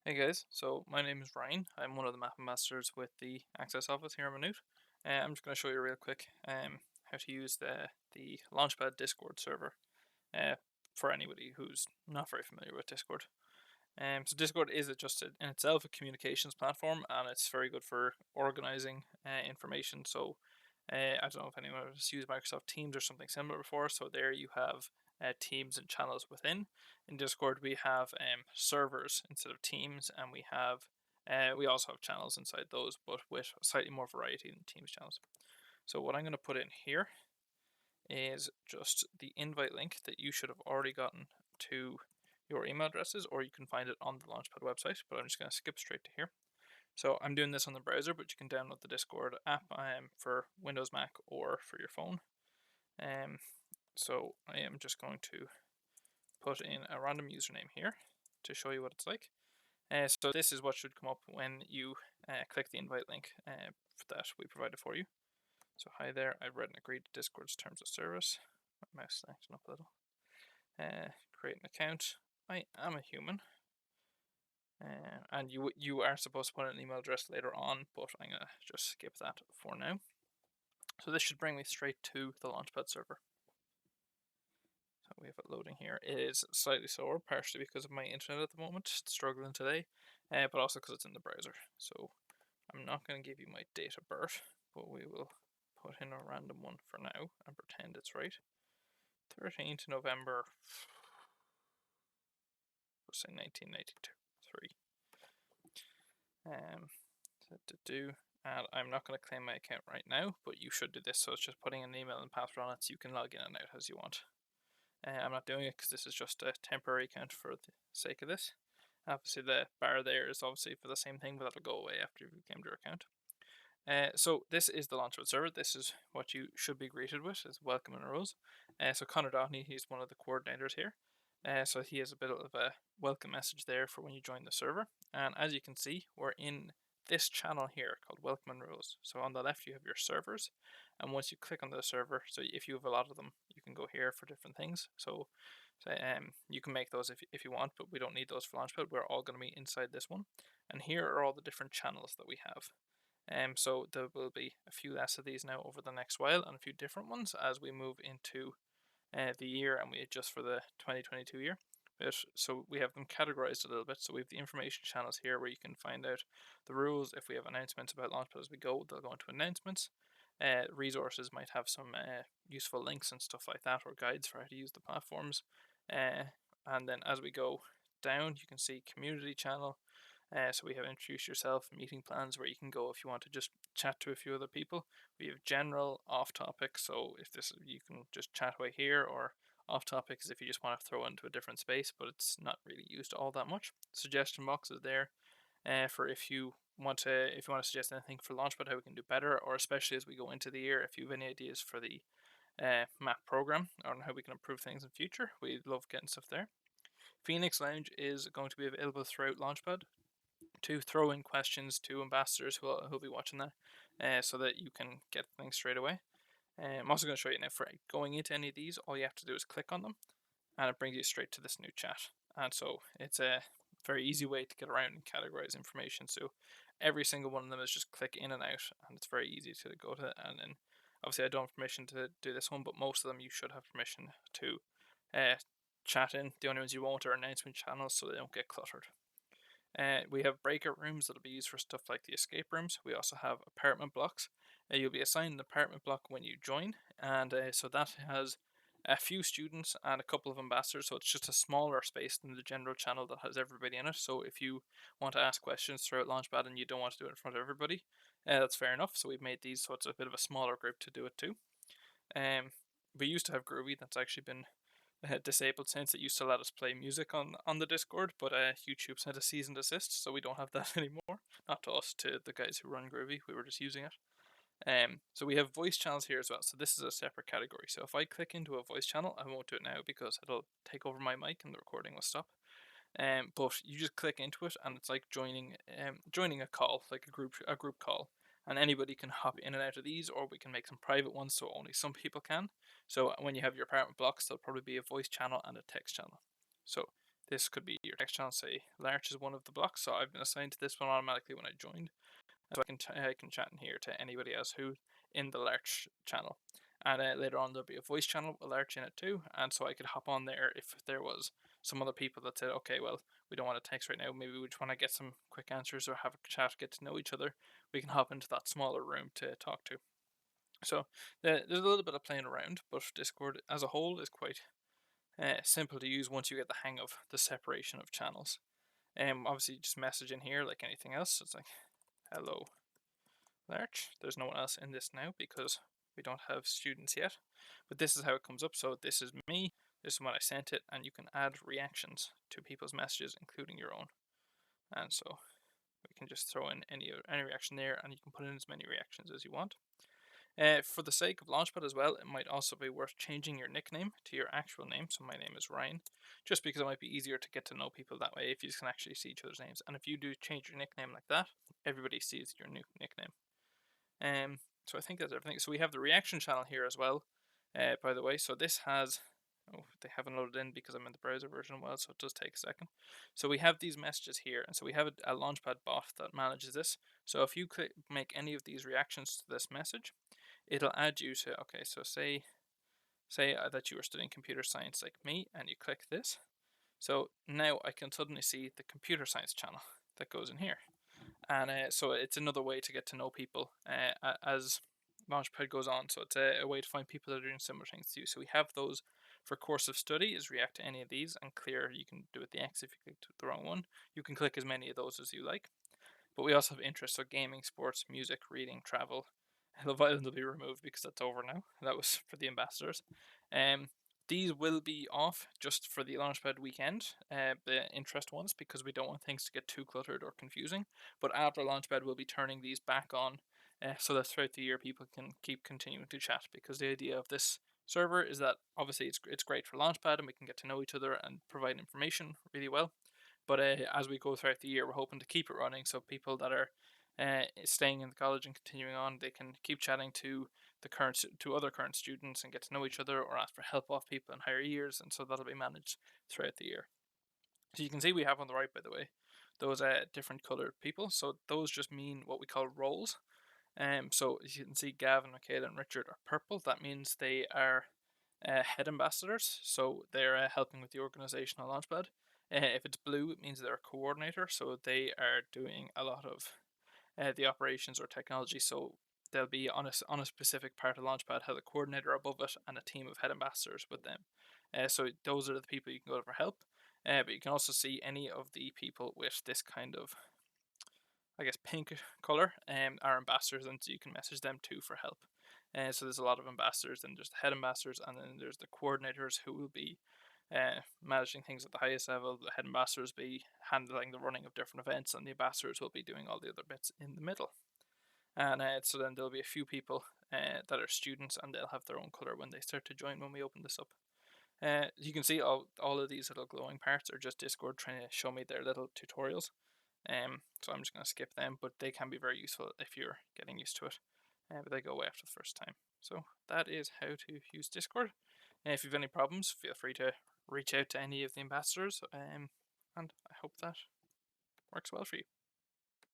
Hey guys, so my name is Ryan. I'm one of the map ambassadors with the Access office here in Maynooth. I'm just going to show you real quick how to use the Launchpad Discord server uh, for anybody who's not very familiar with Discord. So Discord is in itself a communications platform, and it's very good for organizing information. So I don't know if anyone has used Microsoft Teams or something similar before. So there you have teams and channels within. In Discord, we have servers instead of teams, and we also have channels inside those, but with slightly more variety than Teams channels. So what I'm going to put in here is just the invite link that you should have already gotten to your email addresses, or you can find it on the Launchpad website, but I'm just going to skip straight to here. So I'm doing this on the browser, but you can download the Discord app for Windows, Mac, or for your phone. So I am just going to put in a random username here to show you what it's like. So this is what should come up when you click the invite link that we provided for you. So hi there, I've read and agreed to Discord's terms of service. My mouse acting up a little. Create an account. I am a human. And you are supposed to put an email address later on, but I'm going to just skip that for now. So this should bring me straight to the Launchpad server. So we have it loading here. It is slightly slower, partially because of my internet at the moment. It's struggling today, but also because it's in the browser. So I'm not going to give you my date of birth, but we will put in a random one for now and pretend it's right. 13th November, let's say 1993. And I'm not going to claim my account right now, but you should do this. So it's just putting an email and password on it so you can log in and out as you want. I'm not doing it because this is just a temporary account for the sake of this. Obviously the bar there is obviously for the same thing, but that'll go away after you came to your account. So this is the Launchpad server. This is what you should be greeted with, is welcome and rules. So Connor Dohney, he's one of the coordinators here. So he has a bit of a welcome message there for when you join the server. And as you can see, we're in this channel here called Welcome and Rules. So on the left you have your servers, and once you click on the server, so if you have a lot of them, you can go here for different things. So you can make those if you want, but we don't need those for Launchpad. We're all going to be inside this one. And here are all the different channels that we have. So there will be a few less of these now over the next while, and a few different ones as we move into the year and we adjust for the 2022 year. So we have them categorized a little bit. So we have the information channels here where you can find out the rules. If we have announcements about Launchpad as we go, they'll go into announcements. Resources might have some useful links and stuff like that, or guides for how to use the platforms. And then as we go down, you can see community channel. So we have introduce yourself, meeting plans where you can go if you want to just chat to a few other people. We have general, off topic, so if this you can just chat away here, or off topic is if you just want to throw into a different space, but it's not really used all that much. Suggestion box is there for if you want to suggest anything for Launchpad, how we can do better, or especially as we go into the year, if you have any ideas for the map program on how we can improve things in future. We love getting stuff there. Phoenix Lounge is going to be available throughout Launchpad to throw in questions to ambassadors who'll be watching that, so that you can get things straight away. I'm also going to show you now for going into any of these, all you have to do is click on them, and it brings you straight to this new chat. And so it's a very easy way to get around and categorize information. So every single one of them is just click in and out, and it's very easy to go to. And then obviously I don't have permission to do this one, but most of them you should have permission to chat in. The only ones you won't are announcement channels, so they don't get cluttered. We have breakout rooms that'll be used for stuff like the escape rooms. We also have apartment blocks. You'll be assigned an apartment block when you join, and so that has a few students and a couple of ambassadors, so it's just a smaller space than the general channel that has everybody in it. So if you want to ask questions throughout Launchpad and you don't want to do it in front of everybody, that's fair enough. So we've made these so it's a bit of a smaller group to do it too. We used to have Groovy, that's actually been disabled since. It used to let us play music on the Discord, but YouTube sent a cease and desist, so we don't have that anymore. Not to us, to the guys who run Groovy. We were just using it. So we have voice channels here as well. So this is a separate category. So if I click into a voice channel, I won't do it now because it'll take over my mic and the recording will stop. But you just click into it, and it's like joining a call, like a group call, and anybody can hop in and out of these, or we can make some private ones so only some people can. So when you have your apartment blocks, there'll probably be a voice channel and a text channel. So this could be your text channel, say Larch is one of the blocks, so I've been assigned to this one automatically when I joined. So I can chat in here to anybody else who in the Larch channel. And later on there'll be a voice channel with Larch in it too, and so I could hop on there if there was some other people that said, okay, well, we don't want to text right now, maybe we just want to get some quick answers or have a chat, get to know each other. We can hop into that smaller room to talk to. So there's a little bit of playing around, but Discord as a whole is quite simple to use once you get the hang of the separation of channels. Obviously, just message in here like anything else. It's like, hello, Larch. There's no one else in this now because we don't have students yet. But this is how it comes up. So this is me. This is when I sent it, and you can add reactions to people's messages, including your own. And so we can just throw in any reaction there, and you can put in as many reactions as you want. For the sake of Launchpad as well, it might also be worth changing your nickname to your actual name. So my name is Ryan, just because it might be easier to get to know people that way if you can actually see each other's names. And if you do change your nickname like that, everybody sees your new nickname. So I think that's everything. So we have the reaction channel here as well, by the way. So this has, oh, they haven't loaded in because I'm in the browser version well, so it does take a second. So we have these messages here, and so we have a Launchpad bot that manages this. So if you make any of these reactions to this message, it'll add you to, okay, so say that you were studying computer science like me, and you click this. So now I can suddenly see the computer science channel that goes in here. And so it's another way to get to know people as Launchpad goes on. So it's a way to find people that are doing similar things to you. So we have those for course of study is react to any of these, and clear, you can do it the X if you clicked the wrong one. You can click as many of those as you like. But we also have interests, so gaming, sports, music, reading, travel. Love Island will be removed because that's over now. That was for the ambassadors. These will be off just for the Launchpad weekend, the interest ones, because we don't want things to get too cluttered or confusing. But after Launchpad, we'll be turning these back on, so that throughout the year people can keep continuing to chat. Because the idea of this server is that obviously it's great for Launchpad and we can get to know each other and provide information really well. But as we go throughout the year, we're hoping to keep it running so people that are staying in the college and continuing on, they can keep chatting to other current students and get to know each other, or ask for help off people in higher years, and so that'll be managed throughout the year. So you can see we have on the right, by the way, those different colored people. So those just mean what we call roles. So as you can see, Gavin, Michaela, and Richard are purple. That means they are head ambassadors, so they're helping with the organizational Launchpad. If it's blue, it means they're a coordinator, so they are doing a lot of the operations or technology. So they'll be on a specific part of Launchpad, have a coordinator above it and a team of head ambassadors with them. So those are the people you can go to for help. But you can also see any of the people with this kind of, I guess, pink color are ambassadors, and so you can message them too for help. So there's a lot of ambassadors, and there's the head ambassadors, and then there's the coordinators who will be managing things at the highest level. The head ambassadors be handling the running of different events, and the ambassadors will be doing all the other bits in the middle. And so then there'll be a few people that are students, and they'll have their own color when they start to join when we open this up. You can see all of these little glowing parts are just Discord trying to show me their little tutorials. So I'm just going to skip them, but they can be very useful if you're getting used to it. But they go away after the first time. So that is how to use Discord. If you have any problems, feel free to reach out to any of the ambassadors, and I hope that works well for you.